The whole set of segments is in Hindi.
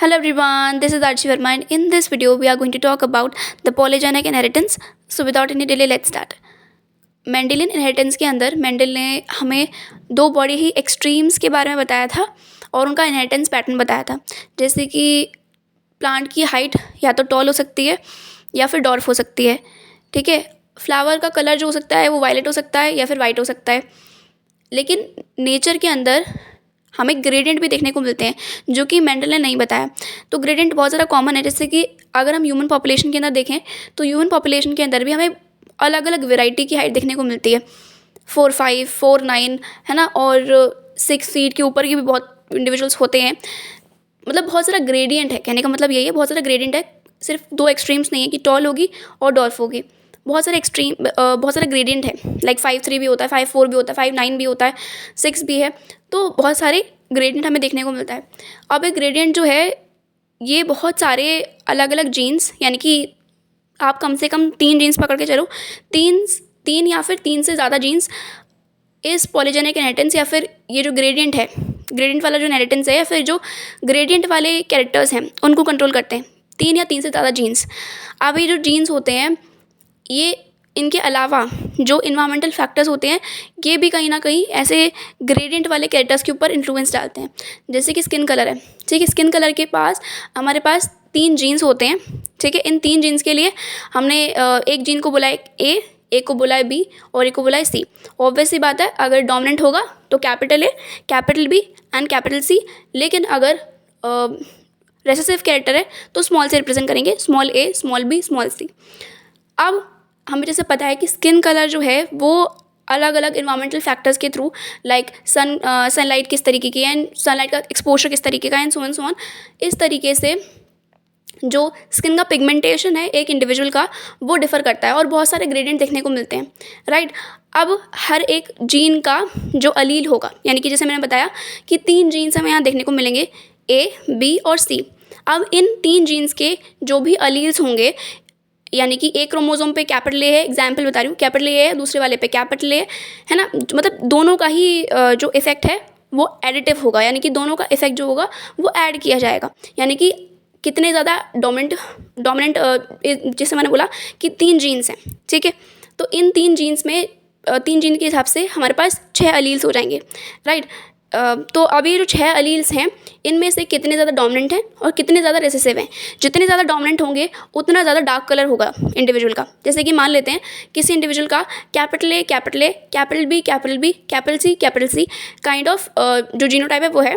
Hello everyone, this is Archie Verma and in this video we are going to talk about the polygenic inheritance. So without any delay let's start. Mendelian inheritance के अंदर मेंडल ने हमें दो बॉडी ही एक्सट्रीम्स के बारे में बताया था और उनका इनहेरिटेंस पैटर्न बताया था। जैसे कि प्लांट की हाइट या तो टॉल हो सकती है या फिर डॉर्फ हो सकती है, ठीक है। फ्लावर का कलर जो हो सकता है वो वायलेट हो सकता है या फिर वाइट हो सकता है। लेकिन नेचर के अंदर हमें ग्रेडियंट भी देखने को मिलते हैं जो कि मेंडल ने नहीं बताया। तो ग्रेडियंट बहुत ज़्यादा कॉमन है। जैसे कि अगर हम ह्यूमन पॉपुलेशन के अंदर देखें तो ह्यूमन पॉपुलेशन के अंदर भी हमें अलग अलग वेराइटी की हाइट देखने को मिलती है, 4'5", 4'9", है ना, और 6 फीट के ऊपर के भी बहुत इंडिविजुअल्स होते हैं। मतलब बहुत सारा ग्रेडियंट है, कहने का मतलब यही है, बहुत सारा ग्रेडियंट है। सिर्फ दो एक्सट्रीम्स नहीं है कि टॉल होगी और डॉर्फ होगी, बहुत सारा ग्रेडियंट है। लाइक 5'3" भी होता है, 5'4" भी होता है, 5'9" भी होता है, 6 भी है। तो बहुत सारे ग्रेडियंट हमें देखने को मिलता है। अब एक ग्रेडियंट जो है ये बहुत सारे अलग अलग जीन्स, यानी कि आप कम से कम 3 जीन्स पकड़ के चलो, तीन या फिर 3 से ज़्यादा जीन्स इस पॉलीजेनिक इनहेरिटेंस या फिर ये जो ग्रेडियंट है, ग्रेडियंट वाला जो इनहेरिटेंस है या फिर जो ग्रेडियंट वाले कैरेक्टर्स हैं उनको कंट्रोल करते हैं। 3 या 3 से ज़्यादा जीन्स। अब ये जो जीन्स होते हैं ये इनके अलावा जो इन्वायरमेंटल फैक्टर्स होते हैं ये भी कहीं ना कहीं ऐसे ग्रेडियंट वाले कैरेक्टर्स के ऊपर इन्फ्लुएंस डालते हैं। जैसे कि स्किन कलर है, ठीक है। स्किन कलर के पास हमारे पास 3 जीन्स होते हैं, ठीक है। इन 3 जीन्स के लिए हमने एक जीन को बोला है ए, एक को बोला है बी और एक को बोला है सी। ऑब्वियस सी बात है, अगर डोमिनेंट होगा तो capital A, capital B and capital C. लेकिन अगर रेसेसिव कैरेक्टर है तो स्मॉल से रिप्रेजेंट करेंगे, स्मॉल ए, स्मॉल बी, स्मॉल सी। अब हमें जैसे पता है कि स्किन कलर जो है वो अलग अलग इन्वायरमेंटल फैक्टर्स के थ्रू, लाइक सनलाइट किस तरीके की है एंड सनलाइट का एक्सपोजर किस तरीके का एंड सो ऑन, इस तरीके से जो स्किन का पिगमेंटेशन है एक इंडिविजुअल का वो डिफ़र करता है और बहुत सारे ग्रेडियंट देखने को मिलते हैं, राइट। अब हर एक जीन का जो अलील होगा, यानी कि जैसे मैंने बताया कि 3 जीन्स हमें यहाँ देखने को मिलेंगे, ए, बी और सी। अब इन 3 जीन्स के जो भी अलील्स होंगे, यानी कि एक क्रोमोसोम पे कैपिटल ए है, एग्जाम्पल बता रही हूँ, कैपिटल ए है, दूसरे वाले पे कैपिटल ए है ना, मतलब दोनों का ही जो इफेक्ट है वो एडिटिव होगा, यानी कि दोनों का इफेक्ट जो होगा वो ऐड किया जाएगा। यानी कि कितने ज़्यादा डोमिनेंट जैसे मैंने बोला कि 3 जीन्स हैं, ठीक है। तो इन 3 जीन्स में 3 जीन के हिसाब से हमारे पास 6 अलील्स हो जाएंगे, राइट। तो अभी जो 6 अलील्स हैं इनमें से कितने ज़्यादा डोमिनेंट हैं और कितने ज़्यादा रिसेसिव हैं। जितने ज़्यादा डोमिनेंट होंगे उतना ज़्यादा डार्क कलर होगा इंडिविजुअल का। जैसे कि मान लेते हैं किसी इंडिविजुअल का capital A, capital A, capital B, capital B, capital C kind of जो जीनोटाइप है वो है,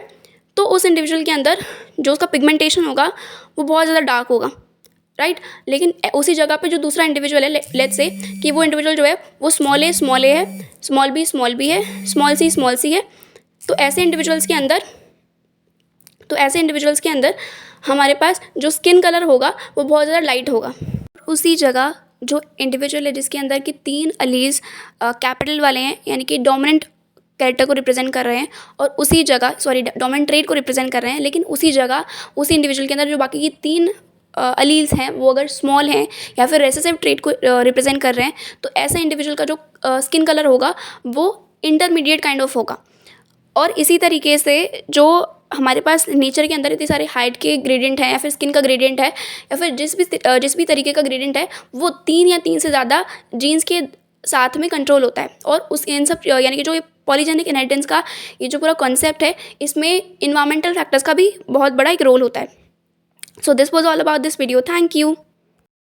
तो उस इंडिविजुअल के अंदर जो उसका पिगमेंटेशन होगा वो बहुत ज़्यादा डार्क होगा, राइट। लेकिन उसी जगह पे जो दूसरा इंडिविजुअल है, लेट्स से कि वो इंडिविजुअल जो है वो स्मॉल ए है, स्मॉल बी है, स्मॉल सी है। तो ऐसे इंडिविजुअल्स के अंदर हमारे पास जो स्किन कलर होगा वो बहुत ज़्यादा लाइट होगा। उसी जगह जो इंडिविजुअल है जिसके अंदर की 3 अलीज कैपिटल वाले हैं, यानी कि डोमिनेंट कैरेक्टर को रिप्रेजेंट कर रहे हैं, और उसी जगह डोमिनेंट ट्रेट को रिप्रेजेंट कर रहे हैं, लेकिन उसी जगह उसी इंडिविजुअल के अंदर जो बाकी की 3 अलील्स हैं वो अगर स्मॉल हैं या फिर रेसेसिव ट्रेट को रिप्रेजेंट कर रहे हैं, तो ऐसे इंडिविजुअल का जो स्किन कलर होगा वो इंटरमीडिएट काइंड ऑफ होगा। और इसी तरीके से जो हमारे पास नेचर के अंदर इतने सारे हाइट के ग्रेडियंट हैं या फिर स्किन का ग्रेडियंट है या फिर जिस भी तरीके का ग्रेडियंट है वो 3 या 3 से ज़्यादा जीन्स के साथ में कंट्रोल होता है। और उस इन सब यानी कि जो ये पॉलीजेनिक इनहेरिटेंस का ये जो पूरा कॉन्सेप्ट है इसमें इन्वायरमेंटल फैक्टर्स का भी बहुत बड़ा एक रोल होता है। So this was all about this video. Thank you.